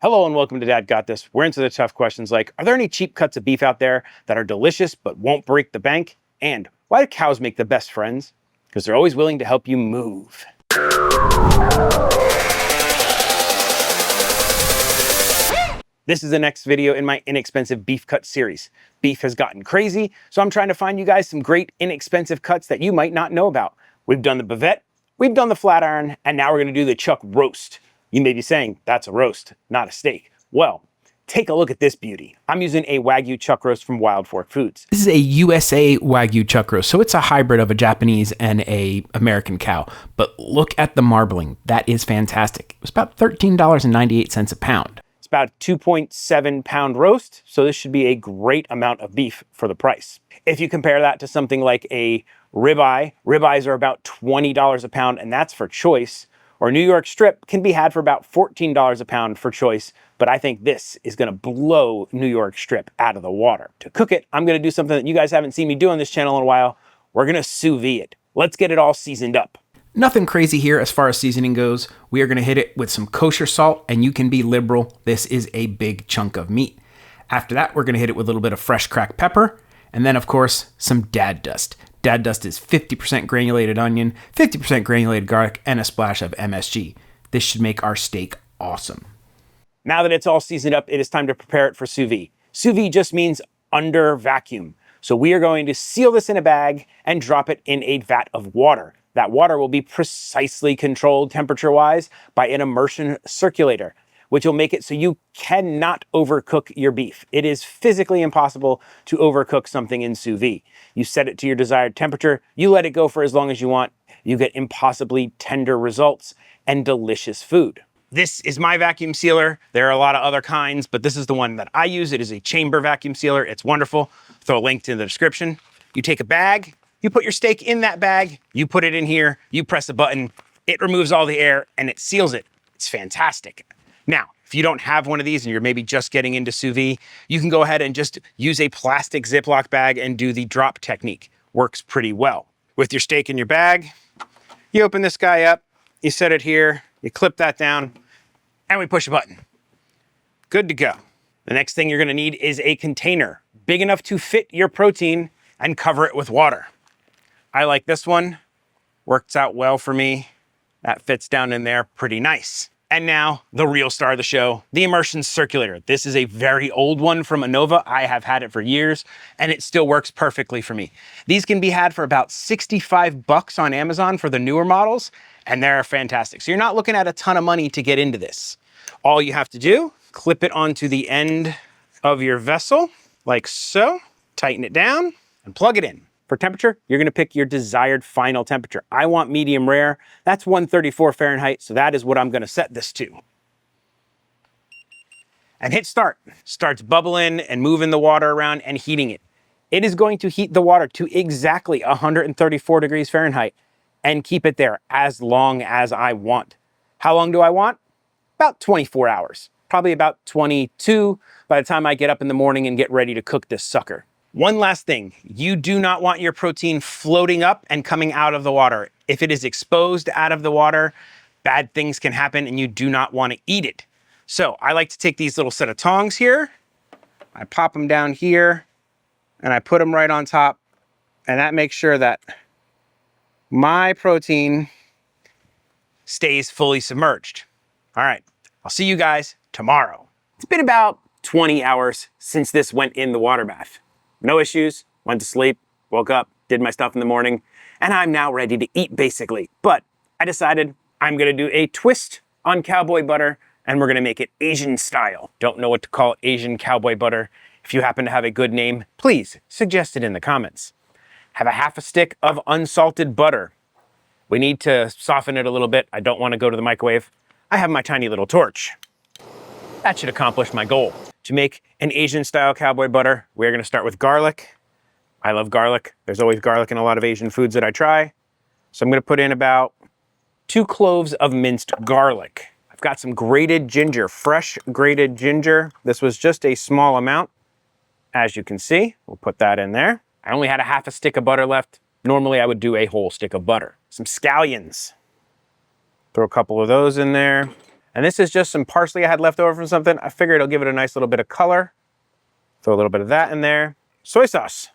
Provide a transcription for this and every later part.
Hello and welcome to Dad Got This. We're into the tough questions like, are there any cheap cuts of beef out there that are delicious but won't break the bank? And why do cows make the best friends? Because they're always willing to help you move. This is the next video in my inexpensive beef cut series. Beef has gotten crazy, so I'm trying to find you guys some great inexpensive cuts that you might not know about. We've done the bavette, we've done the flat iron, and now we're gonna do the chuck roast. You may be saying, that's a roast, not a steak. Well, take a look at this beauty. I'm using a Wagyu chuck roast from Wild Fork Foods. This is a USA Wagyu chuck roast, so it's a hybrid of a Japanese and a American cow. But look at the marbling. That is fantastic. It was about $13.98 a pound. It's about a 2.7 pound roast, so this should be a great amount of beef for the price. If you compare that to something like a ribeye, ribeyes are about $20 a pound, and that's for choice. Or New York strip can be had for about $14 a pound for choice, but I think this is gonna blow New York strip out of the water. To cook it, I'm gonna do something that you guys haven't seen me do on this channel in a while. We're gonna sous vide it. Let's get it all seasoned up. Nothing crazy here as far as seasoning goes. We are gonna hit it with some kosher salt, and you can be liberal. This is a big chunk of meat. After that, we're gonna hit it with a little bit of fresh cracked pepper, and then of course, some dad dust. Dad dust is 50% granulated onion, 50% granulated garlic, and a splash of MSG. This should make our steak awesome. Now that it's all seasoned up, it is time to prepare it for sous vide. Sous vide just means under vacuum. So we are going to seal this in a bag and drop it in a vat of water. That water will be precisely controlled temperature-wise by an immersion circulator, which will make it so you cannot overcook your beef. It is physically impossible to overcook something in sous vide. You set it to your desired temperature, you let it go for as long as you want, you get impossibly tender results and delicious food. This is my vacuum sealer. There are a lot of other kinds, but this is the one that I use. It is a chamber vacuum sealer. It's wonderful. Throw a link in the description. You take a bag, you put your steak in that bag, you put it in here, you press a button, it removes all the air and it seals it. It's fantastic. Now, if you don't have one of these and you're maybe just getting into sous vide, you can go ahead and just use a plastic Ziploc bag and do the drop technique. Works pretty well. With your steak in your bag, you open this guy up, you set it here, you clip that down, and we push a button. Good to go. The next thing you're gonna need is a container big enough to fit your protein and cover it with water. I like this one, works out well for me. That fits down in there pretty nice. And now, the real star of the show, the immersion circulator. This is a very old one from Innova. I have had it for years, and it still works perfectly for me. These can be had for about 65 bucks on Amazon for the newer models, and they're fantastic. So you're not looking at a ton of money to get into this. All you have to do, clip it onto the end of your vessel, like so, tighten it down, and plug it in. For temperature, you're gonna pick your desired final temperature. I want medium rare. That's 134 Fahrenheit, so that is what I'm gonna set this to. And hit start. Starts bubbling and moving the water around and heating it. It is going to heat the water to exactly 134 degrees Fahrenheit and keep it there as long as I want. How long do I want? About 24 hours. Probably about 22 by the time I get up in the morning and get ready to cook this sucker. One last thing, you do not want your protein floating up and coming out of the water. If it is exposed out of the water, bad things can happen and you do not want to eat it. So I like to take these little set of tongs here, I pop them down here, and I put them right on top, and that makes sure that my protein stays fully submerged. All right, I'll see you guys tomorrow. It's been about 20 hours since this went in the water bath. No issues, went to sleep, woke up, did my stuff in the morning, and I'm now ready to eat basically. But I decided I'm gonna do a twist on cowboy butter and we're gonna make it Asian style. Don't know what to call it, Asian cowboy butter. If you happen to have a good name, please suggest it in the comments. Have a half a stick of unsalted butter. We need to soften it a little bit. I don't wanna go to the microwave. I have my tiny little torch. That should accomplish my goal. To make an Asian style cowboy butter, we're gonna start with garlic. I love garlic. There's always garlic in a lot of Asian foods that I try. So I'm gonna put in about 2 cloves of minced garlic. I've got some grated ginger, fresh grated ginger. This was just a small amount. As you can see, we'll put that in there. I only had a half a stick of butter left. Normally I would do a whole stick of butter. Some scallions. Throw a couple of those in there. And this is just some parsley I had left over from something. I figured it'll give it a nice little bit of color. Throw a little bit of that in there. Soy sauce.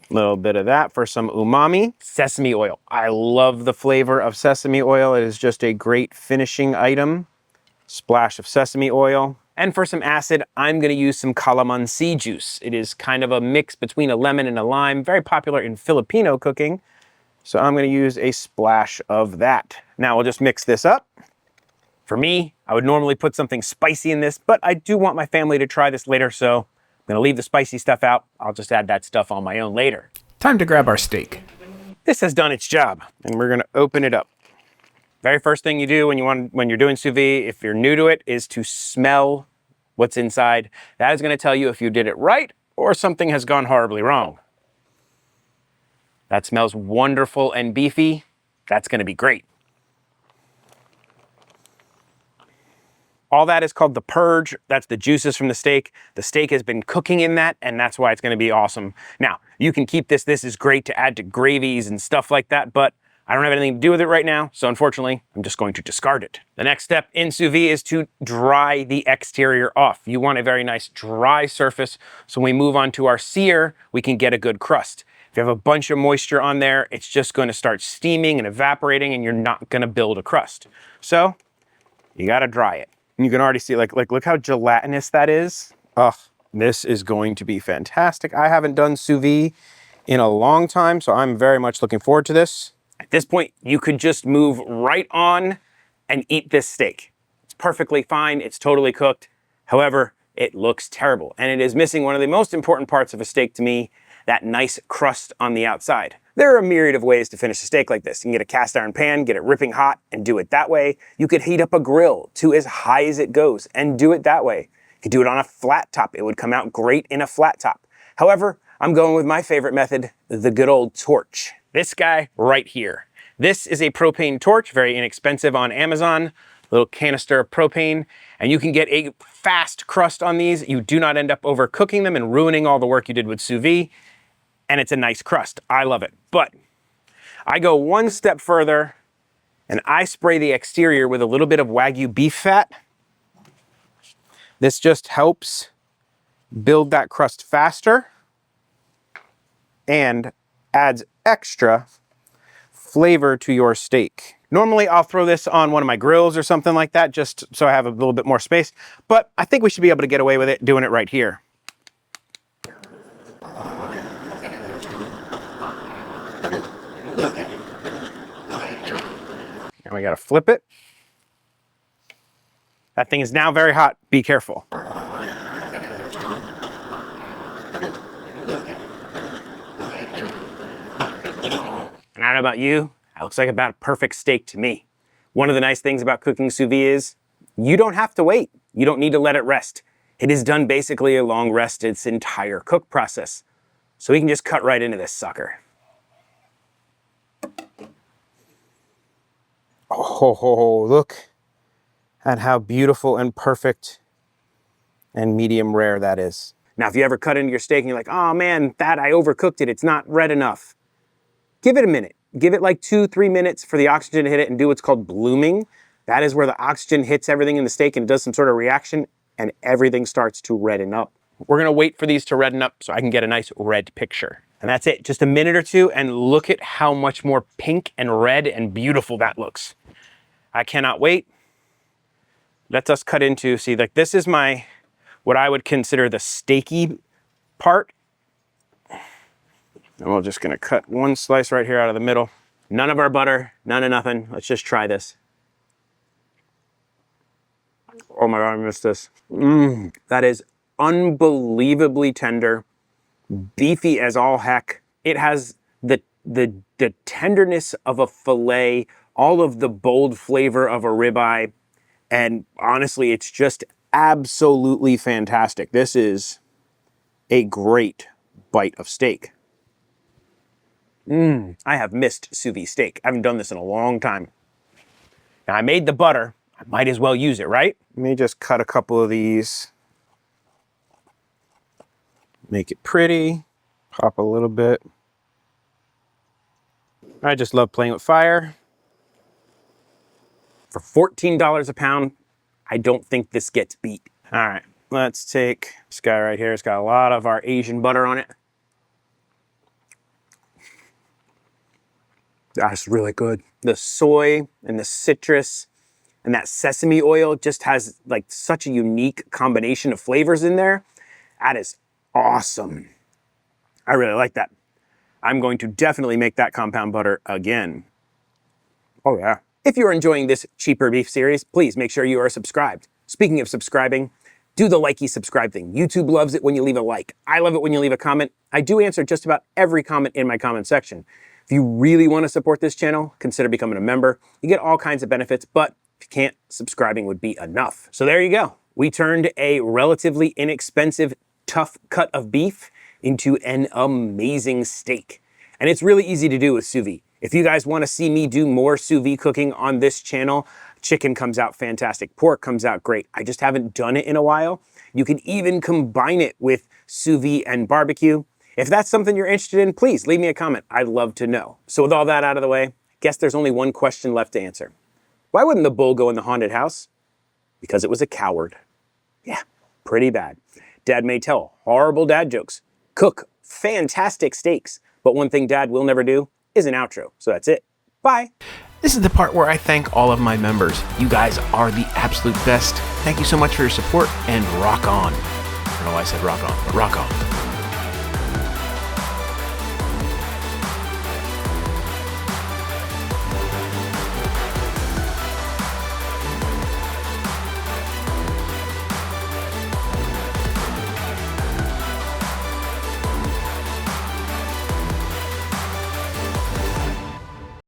A little bit of that for some umami. Sesame oil. I love the flavor of sesame oil. It is just a great finishing item. Splash of sesame oil. And for some acid, I'm gonna use some calamansi juice. It is kind of a mix between a lemon and a lime, very popular in Filipino cooking. So I'm gonna use a splash of that. Now we'll just mix this up. For me, I would normally put something spicy in this, but I do want my family to try this later, so I'm gonna leave the spicy stuff out. I'll just add that stuff on my own later. Time to grab our steak. This has done its job, and we're gonna open it up. Very first thing you do when you're doing sous vide, if you're new to it, is to smell what's inside. That is gonna tell you if you did it right or something has gone horribly wrong. That smells wonderful and beefy. That's gonna be great. All that is called the purge. That's the juices from the steak. The steak has been cooking in that, and that's why it's gonna be awesome. Now, you can keep this. This is great to add to gravies and stuff like that, but I don't have anything to do with it right now, so unfortunately, I'm just going to discard it. The next step in sous vide is to dry the exterior off. You want a very nice dry surface, so when we move on to our sear, we can get a good crust. If you have a bunch of moisture on there, it's just going to start steaming and evaporating, and you're not gonna build a crust. So, you gotta dry it. And you can already see, like look how gelatinous that is. Ugh, this is going to be fantastic. I haven't done sous vide in a long time, so I'm very much looking forward to this. At this point, you could just move right on and eat this steak. It's perfectly fine, it's totally cooked. However, it looks terrible, and it is missing one of the most important parts of a steak to me, that nice crust on the outside. There are a myriad of ways to finish a steak like this. You can get a cast iron pan, get it ripping hot, and do it that way. You could heat up a grill to as high as it goes and do it that way. You could do it on a flat top. It would come out great in a flat top. However, I'm going with my favorite method, the good old torch. This guy right here. This is a propane torch, very inexpensive on Amazon. Little canister of propane, and you can get a fast crust on these. You do not end up overcooking them and ruining all the work you did with sous vide. And it's a nice crust. I love it. But I go one step further and I spray the exterior with a little bit of Wagyu beef fat. This just helps build that crust faster and adds extra flavor to your steak. Normally I'll throw this on one of my grills or something like that just so I have a little bit more space, but I think we should be able to get away with it doing it right here. And we gotta flip it. That thing is now very hot. Be careful. And I don't know about you, that looks like about a perfect steak to me. One of the nice things about cooking sous vide is you don't have to wait. You don't need to let it rest. It is done basically a long rest its entire cook process. So we can just cut right into this sucker. Oh, look at how beautiful and perfect and medium rare that is. Now, if you ever cut into your steak and you're like, oh man, that I overcooked it, it's not red enough. Give it a minute. Give it like 2-3 minutes for the oxygen to hit it and do what's called blooming. That is where the oxygen hits everything in the steak and does some sort of reaction and everything starts to redden up. We're gonna wait for these to redden up so I can get a nice red picture. And that's it, just a minute or two, and look at how much more pink and red and beautiful that looks. I cannot wait. Let us cut into, see, like this is my, what I would consider the steaky part. And we're just gonna cut one slice right here out of the middle. None of our butter, none of nothing. Let's just try this. Oh my God, I missed this. That is unbelievably tender, beefy as all heck. It has the tenderness of a filet, all of the bold flavor of a ribeye, and honestly, it's just absolutely fantastic. This is a great bite of steak. I have missed sous vide steak. I haven't done this in a long time. Now I made the butter, I might as well use it, right? Let me just cut a couple of these. Make it pretty, pop a little bit. I just love playing with fire. For $14 a pound, I don't think this gets beat. All right, let's take this guy right here. It's got a lot of our Asian butter on it. That's really good. The soy and the citrus and that sesame oil just has like such a unique combination of flavors in there. That is awesome. I really like that. I'm going to definitely make that compound butter again. Oh yeah. If you're enjoying this cheaper beef series, please make sure you are subscribed. Speaking of subscribing, do the likey subscribe thing. YouTube loves it when you leave a like. I love it when you leave a comment. I do answer just about every comment in my comment section. If you really want to support this channel, consider becoming a member. You get all kinds of benefits, but if you can't, subscribing would be enough. So there you go. We turned a relatively inexpensive, tough cut of beef into an amazing steak. And it's really easy to do with sous vide. If you guys want to see me do more sous vide cooking on this channel, chicken comes out fantastic, pork comes out great. I just haven't done it in a while. You can even combine it with sous vide and barbecue. If that's something you're interested in, please leave me a comment. I'd love to know. So with all that out of the way, I guess there's only one question left to answer. Why wouldn't the bull go in the haunted house? Because it was a coward. Yeah, pretty bad. Dad may tell horrible dad jokes, cook fantastic steaks, but one thing Dad will never do is an outro. So that's it. Bye. This is the part where I thank all of my members. You guys are the absolute best. Thank you so much for your support, and rock on. I don't know why I said rock on, but rock on.